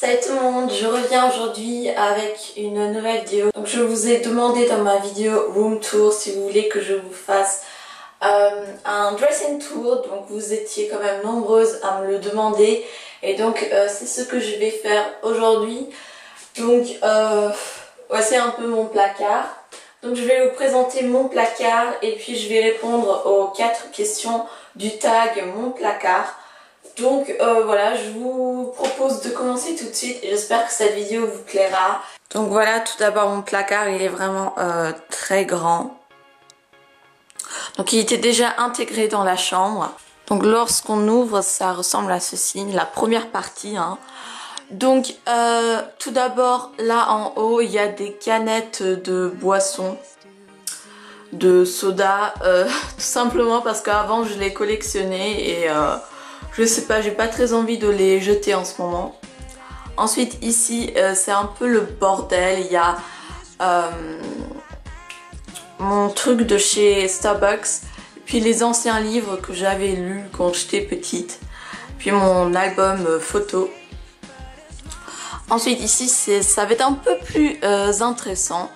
Salut tout le monde, je reviens aujourd'hui avec une nouvelle vidéo. Donc je vous ai demandé dans ma vidéo room tour si vous voulez que je vous fasse un dressing tour. Donc vous étiez quand même nombreuses à me le demander et donc c'est ce que je vais faire aujourd'hui. Donc voici un peu mon placard. Donc je vais vous présenter mon placard et puis je vais répondre aux 4 questions du tag mon placard. Donc voilà, je vous propose de commencer tout de suite et j'espère que cette vidéo vous plaira. Donc voilà, tout d'abord mon placard, il est vraiment très grand. Donc il était déjà intégré dans la chambre. Donc lorsqu'on ouvre, ça ressemble à ceci, la première partie. Hein. Donc tout d'abord, là en haut, il y a des canettes de boissons, de soda, tout simplement parce qu'avant je les collectionnais et... je sais pas, j'ai pas très envie de les jeter en ce moment. Ensuite ici c'est un peu le bordel. Il y a mon truc de chez Starbucks. Puis les anciens livres que j'avais lus quand j'étais petite. Puis mon album photo. Ensuite ici ça va être un peu plus intéressant.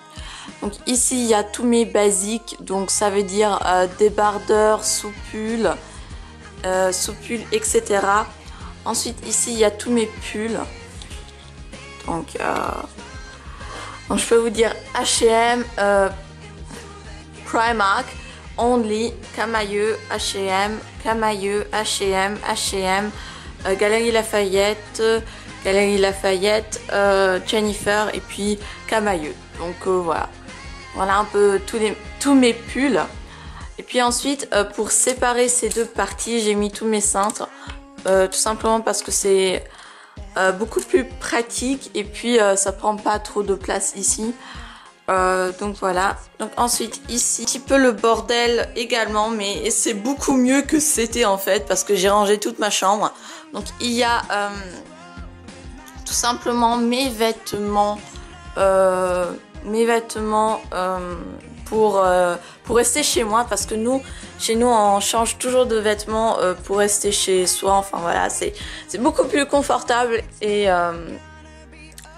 Donc ici il y a tous mes basiques. Donc ça veut dire débardeur, soupule. Etc. Ensuite ici il y a tous mes pulls. Donc je peux vous dire H&M, Primark, Only, Camailleux, H&M, Camailleux, H&M, H&M, Galeries Lafayette, Jennifer et puis Camailleux. Donc voilà un peu tous mes pulls. Et puis ensuite, pour séparer ces deux parties, j'ai mis tous mes cintres. Tout simplement parce que c'est beaucoup plus pratique. Et puis, ça prend pas trop de place ici. Donc voilà. Donc ensuite, ici, un petit peu le bordel également. Mais c'est beaucoup mieux que c'était en fait. Parce que j'ai rangé toute ma chambre. Donc il y a tout simplement mes vêtements. Pour rester chez moi parce que chez nous on change toujours de vêtements pour rester chez soi. Enfin voilà, c'est beaucoup plus confortable et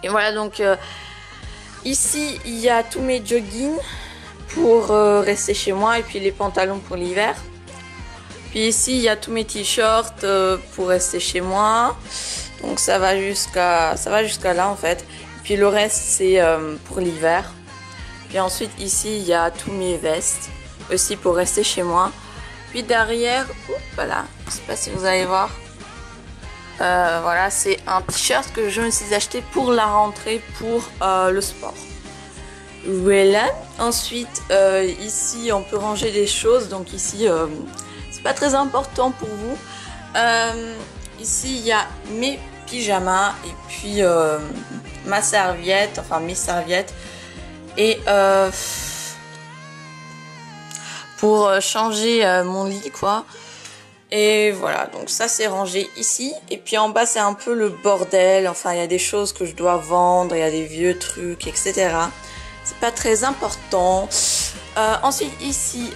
voilà. Donc ici il y a tous mes joggings pour rester chez moi et puis les pantalons pour l'hiver. Puis ici il y a tous mes t-shirts pour rester chez moi. Donc ça va jusqu'à là en fait. Puis le reste c'est pour l'hiver. Puis ensuite ici il y a tous mes vestes aussi pour rester chez moi. Puis derrière, voilà, je sais pas si vous allez voir. Voilà, c'est un t-shirt que je me suis acheté pour la rentrée pour le sport. Voilà. Ensuite ici on peut ranger des choses. Donc ici c'est pas très important pour vous. Ici il y a mes pyjamas et puis ma serviette, enfin mes serviettes. Et pour changer mon lit quoi. Et voilà, donc ça c'est rangé ici. Et puis en bas c'est un peu le bordel. Enfin il y a des choses que je dois vendre, il y a des vieux trucs, etc. C'est pas très important. Ensuite ici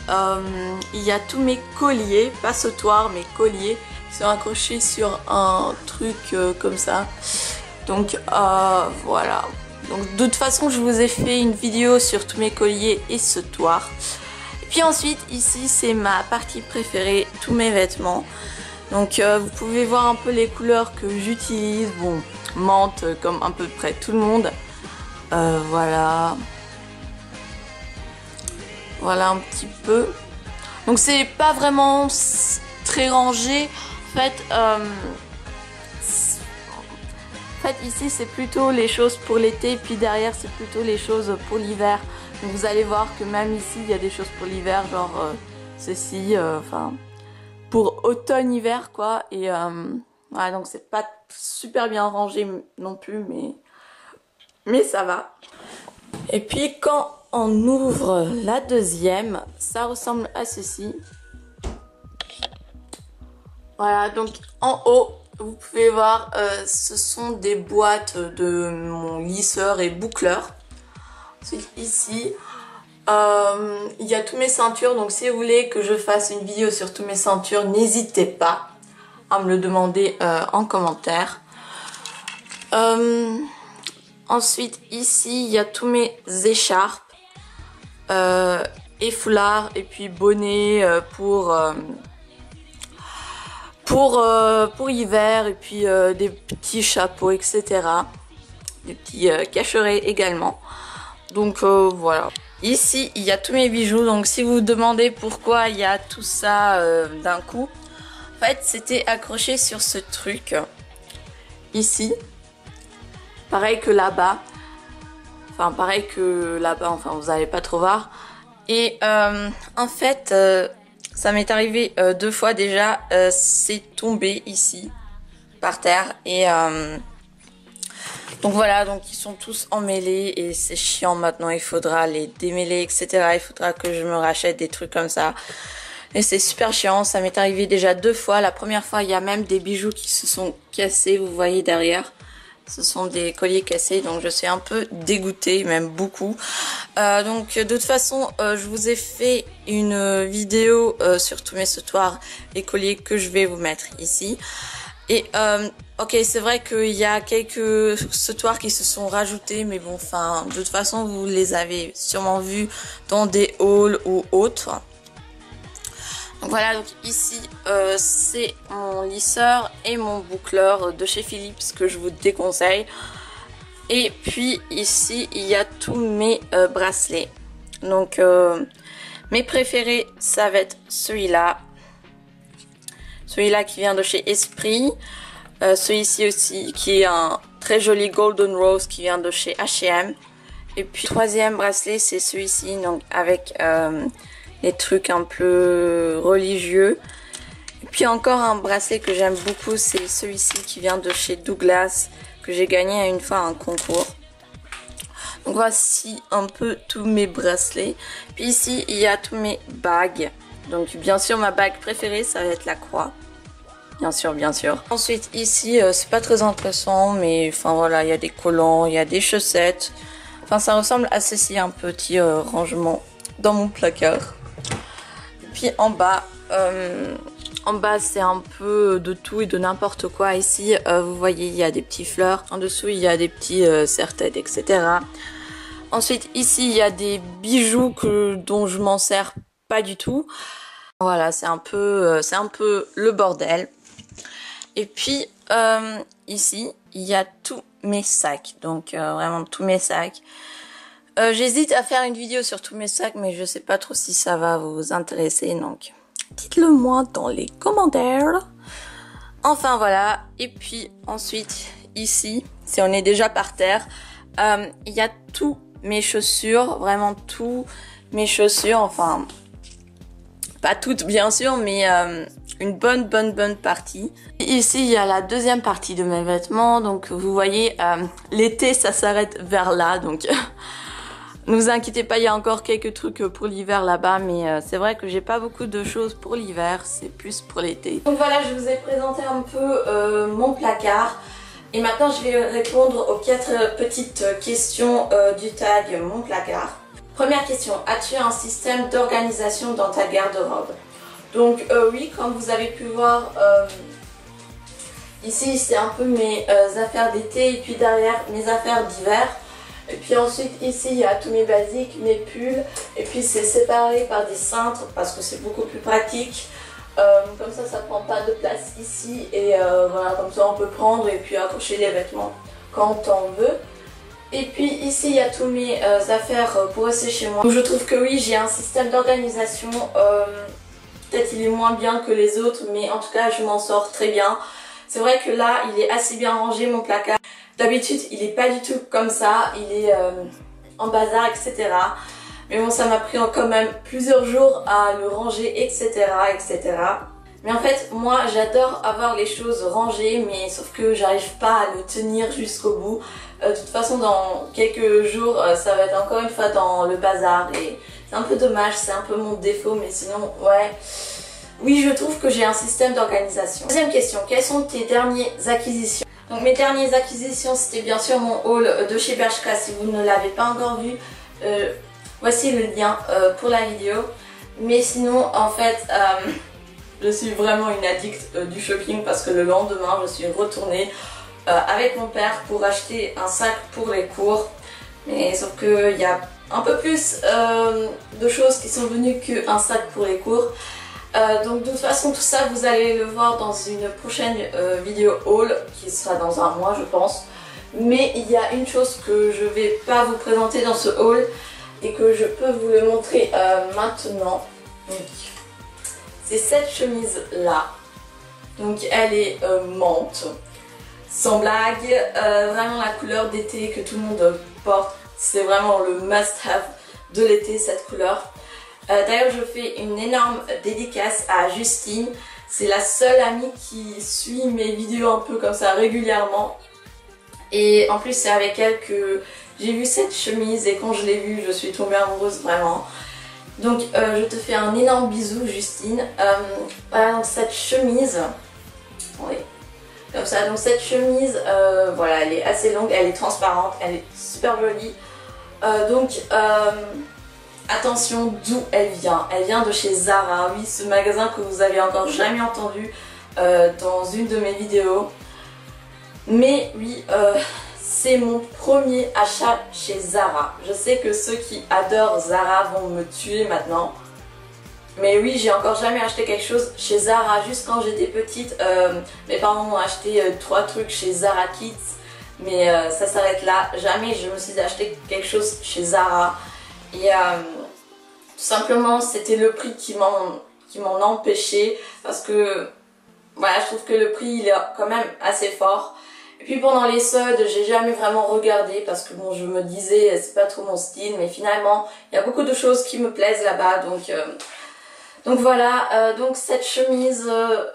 il y a tous mes colliers, pas sautoirs mais colliers, qui sont accrochés sur un truc comme ça. Donc voilà. Donc de toute façon je vous ai fait une vidéo sur tous mes colliers et sautoirs. Et puis ensuite ici c'est ma partie préférée, tous mes vêtements. Donc vous pouvez voir un peu les couleurs que j'utilise. Bon, menthe comme à peu près tout le monde. Voilà. Voilà un petit peu. Donc c'est pas vraiment très rangé. En fait ici c'est plutôt les choses pour l'été, puis derrière c'est plutôt les choses pour l'hiver. Donc vous allez voir que même ici il y a des choses pour l'hiver, genre ceci, enfin pour automne-hiver quoi. Et voilà, donc c'est pas super bien rangé non plus, mais ça va. Et puis quand on ouvre la deuxième, ça ressemble à ceci. Voilà, donc en haut vous pouvez voir, ce sont des boîtes de mon lisseur et boucleur. Ensuite ici, il y a tous mes ceintures. Donc si vous voulez que je fasse une vidéo sur tous mes ceintures, n'hésitez pas à me le demander en commentaire. Ensuite, ici, il y a tous mes écharpes et foulards et puis bonnets pour hiver et puis des petits chapeaux, etc. Des petits cacherets également. Donc voilà. Ici, il y a tous mes bijoux. Donc si vous vous demandez pourquoi il y a tout ça d'un coup, en fait, c'était accroché sur ce truc ici. Pareil que là-bas. Enfin, pareil que là-bas. Enfin, vous n'allez pas trop voir. Et en fait, ça m'est arrivé 2 fois déjà. C'est tombé ici, par terre. Et donc voilà, donc ils sont tous emmêlés et c'est chiant maintenant. Il faudra les démêler, etc. Il faudra que je me rachète des trucs comme ça. Et c'est super chiant. Ça m'est arrivé déjà 2 fois. La première fois, il y a même des bijoux qui se sont cassés. Vous voyez derrière. Ce sont des colliers cassés, donc je suis un peu dégoûtée, même beaucoup. Donc de toute façon, je vous ai fait une vidéo sur tous mes sautoirs et colliers que je vais vous mettre ici. Et ok, c'est vrai qu'il y a quelques sautoirs qui se sont rajoutés, mais bon, enfin, de toute façon, vous les avez sûrement vus dans des hauls ou autres. Donc voilà, donc ici c'est mon lisseur et mon boucleur de chez Philips que je vous déconseille. Et puis ici il y a tous mes bracelets. Donc mes préférés, ça va être celui-là. Celui-là qui vient de chez Esprit. Celui-ci aussi qui est un très joli Golden Rose qui vient de chez H&M. Et puis troisième bracelet, c'est celui-ci, donc avec les trucs un peu religieux. Et puis encore un bracelet que j'aime beaucoup, c'est celui-ci qui vient de chez Douglas, que j'ai gagné une fois un concours. Donc voici un peu tous mes bracelets. Puis ici, il y a tous mes bagues. Donc bien sûr, ma bague préférée, ça va être la croix. Bien sûr, bien sûr. Ensuite, ici, c'est pas très intéressant, mais enfin voilà, il y a des collants, il y a des chaussettes. Enfin, ça ressemble à ceci, un petit rangement dans mon placard. Et puis en bas c'est un peu de tout et de n'importe quoi. Ici, vous voyez, il y a des petits fleurs. En dessous, il y a des petits serre-têtes, etc. Ensuite, ici, il y a des bijoux dont je m'en sers pas du tout. Voilà, c'est un peu le bordel. Et puis, ici, il y a tous mes sacs. Donc, vraiment tous mes sacs. J'hésite à faire une vidéo sur tous mes sacs, mais je sais pas trop si ça va vous intéresser, donc dites-le moi dans les commentaires. Enfin voilà, et puis ensuite ici, si on est déjà par terre, il y a tous mes chaussures, vraiment tous mes chaussures, enfin pas toutes bien sûr, mais une bonne partie. Et ici il y a la deuxième partie de mes vêtements, donc vous voyez, l'été ça s'arrête vers là, donc ne vous inquiétez pas, il y a encore quelques trucs pour l'hiver là-bas, mais c'est vrai que j'ai pas beaucoup de choses pour l'hiver, c'est plus pour l'été. Donc voilà, je vous ai présenté un peu mon placard. Et maintenant, je vais répondre aux 4 petites questions du tag mon placard. Première question, as-tu un système d'organisation dans ta garde-robe? Donc oui, comme vous avez pu voir, ici c'est un peu mes affaires d'été et puis derrière mes affaires d'hiver. Et puis ensuite ici il y a tous mes basiques, mes pulls, et puis c'est séparé par des cintres parce que c'est beaucoup plus pratique. Comme ça prend pas de place ici et voilà, comme ça on peut prendre et puis accrocher les vêtements quand on veut. Et puis ici il y a tous mes affaires pour rester chez moi. Donc je trouve que oui, j'ai un système d'organisation, peut-être il est moins bien que les autres, mais en tout cas je m'en sors très bien. C'est vrai que là il est assez bien rangé mon placard. D'habitude, il est pas du tout comme ça, il est en bazar, etc. Mais bon, ça m'a pris quand même plusieurs jours à le ranger, etc., etc. Mais en fait, moi, j'adore avoir les choses rangées, mais sauf que j'arrive pas à le tenir jusqu'au bout. De toute façon, dans quelques jours, ça va être encore une fois dans le bazar et c'est un peu dommage, c'est un peu mon défaut, mais sinon, ouais. Oui, je trouve que j'ai un système d'organisation. Deuxième question, quelles sont tes dernières acquisitions? Donc mes dernières acquisitions, c'était bien sûr mon haul de chez Bershka. Si vous ne l'avez pas encore vu, voici le lien pour la vidéo. Mais sinon, en fait, je suis vraiment une addict du shopping parce que le lendemain, je suis retournée avec mon père pour acheter un sac pour les cours. Mais sauf qu'il y a un peu plus de choses qui sont venues qu'un sac pour les cours. Donc de toute façon tout ça vous allez le voir dans une prochaine vidéo haul qui sera dans un mois je pense. Mais il y a une chose que je vais pas vous présenter dans ce haul et que je peux vous le montrer maintenant. C'est cette chemise là. Donc elle est menthe. Sans blague, vraiment la couleur d'été que tout le monde porte. C'est vraiment le must-have de l'été cette couleur. D'ailleurs je fais une énorme dédicace à Justine. C'est la seule amie qui suit mes vidéos un peu comme ça régulièrement. Et en plus c'est avec elle que j'ai vu cette chemise et quand je l'ai vue je suis tombée amoureuse vraiment. Donc je te fais un énorme bisou Justine. Voilà donc cette chemise. Oui. Comme ça, donc cette chemise, voilà, elle est assez longue, elle est transparente, elle est super jolie. Attention d'où elle vient. Elle vient de chez Zara, oui, ce magasin que vous avez encore jamais entendu dans une de mes vidéos. Mais oui, c'est mon premier achat chez Zara. Je sais que ceux qui adorent Zara vont me tuer maintenant. Mais oui, j'ai encore jamais acheté quelque chose chez Zara. Juste quand j'étais petite, mes parents m'ont acheté 3 trucs chez Zara Kids. Mais ça s'arrête là. Jamais je me suis acheté quelque chose chez Zara. Et tout simplement, c'était le prix qui m'en empêchait. Parce que voilà, je trouve que le prix il est quand même assez fort. Et puis pendant les soldes, j'ai jamais vraiment regardé parce que bon, je me disais c'est pas trop mon style. Mais finalement, il y a beaucoup de choses qui me plaisent là-bas. Donc voilà, donc cette chemise,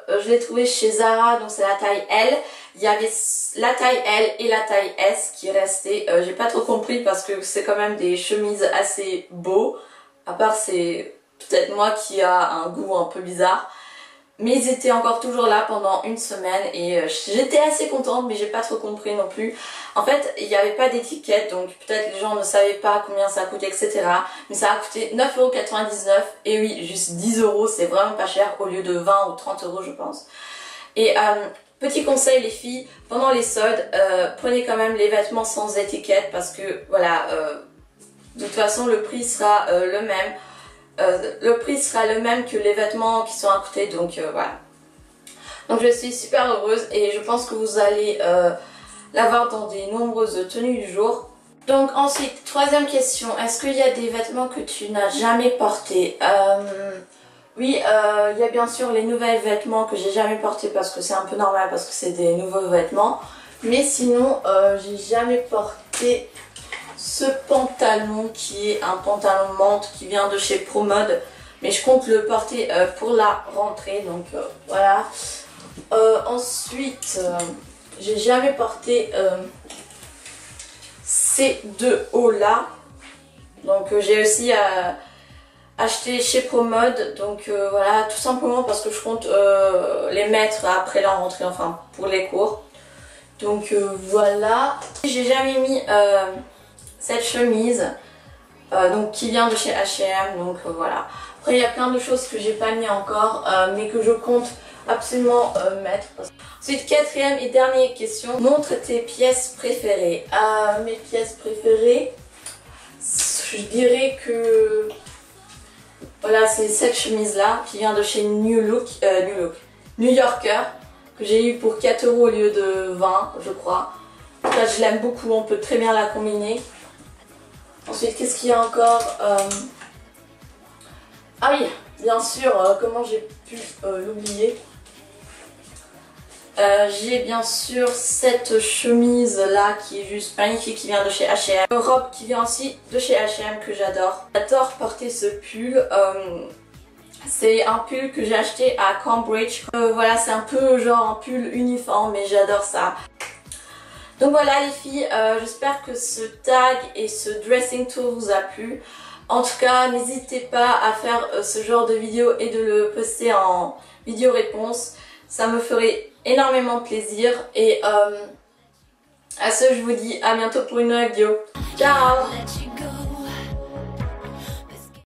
je l'ai trouvée chez Zara, donc c'est la taille L. Il y avait la taille L et la taille S qui restaient. J'ai pas trop compris parce que c'est quand même des chemises assez beaux. À part c'est peut-être moi qui a un goût un peu bizarre. Mais ils étaient encore toujours là pendant une semaine et j'étais assez contente mais j'ai pas trop compris non plus. En fait il n'y avait pas d'étiquette donc peut-être les gens ne savaient pas combien ça coûtait etc. Mais ça a coûté 9,99 € et oui juste 10 € c'est vraiment pas cher au lieu de 20 ou 30 € je pense. Et petit conseil les filles, pendant les soldes prenez quand même les vêtements sans étiquette parce que voilà de toute façon le prix sera le même. Le prix sera le même que les vêtements qui sont à côté donc voilà. Donc je suis super heureuse et je pense que vous allez l'avoir dans des nombreuses tenues du jour. Donc ensuite, troisième question, est-ce qu'il y a des vêtements que tu n'as jamais portés? Oui, il y a bien sûr les nouveaux vêtements que j'ai jamais portés parce que c'est un peu normal parce que c'est des nouveaux vêtements. Mais sinon, j'ai jamais porté ce pantalon qui est un pantalon menthe qui vient de chez ProMode. Mais je compte le porter pour la rentrée, donc voilà. Ensuite, j'ai jamais porté ces deux hauts là. Donc j'ai aussi acheté chez ProMode. Donc voilà, tout simplement parce que je compte les mettre après la rentrée, enfin pour les cours. Donc voilà. J'ai jamais mis cette chemise donc qui vient de chez H&M. Donc voilà. Après il y a plein de choses que j'ai pas mis encore mais que je compte absolument mettre. Ensuite, quatrième et dernière question. Montre tes pièces préférées. Mes pièces préférées, je dirais que voilà, c'est cette chemise là qui vient de chez New Yorker que j'ai eu pour 4 € au lieu de 20 je crois. En tout cas, je l'aime beaucoup, on peut très bien la combiner. Ensuite, qu'est-ce qu'il y a encore Ah oui, bien sûr, comment j'ai pu l'oublier. J'ai bien sûr cette chemise là qui est juste magnifique qui vient de chez H&M. Une robe qui vient aussi de chez H&M que j'adore. J'adore porter ce pull. C'est un pull que j'ai acheté à Cambridge. Voilà, c'est un peu genre un pull uniforme mais j'adore ça. Donc voilà les filles, j'espère que ce tag et ce dressing tour vous a plu. En tout cas, n'hésitez pas à faire ce genre de vidéo et de le poster en vidéo réponse. Ça me ferait énormément plaisir. Et à ce, je vous dis à bientôt pour une nouvelle vidéo. Ciao!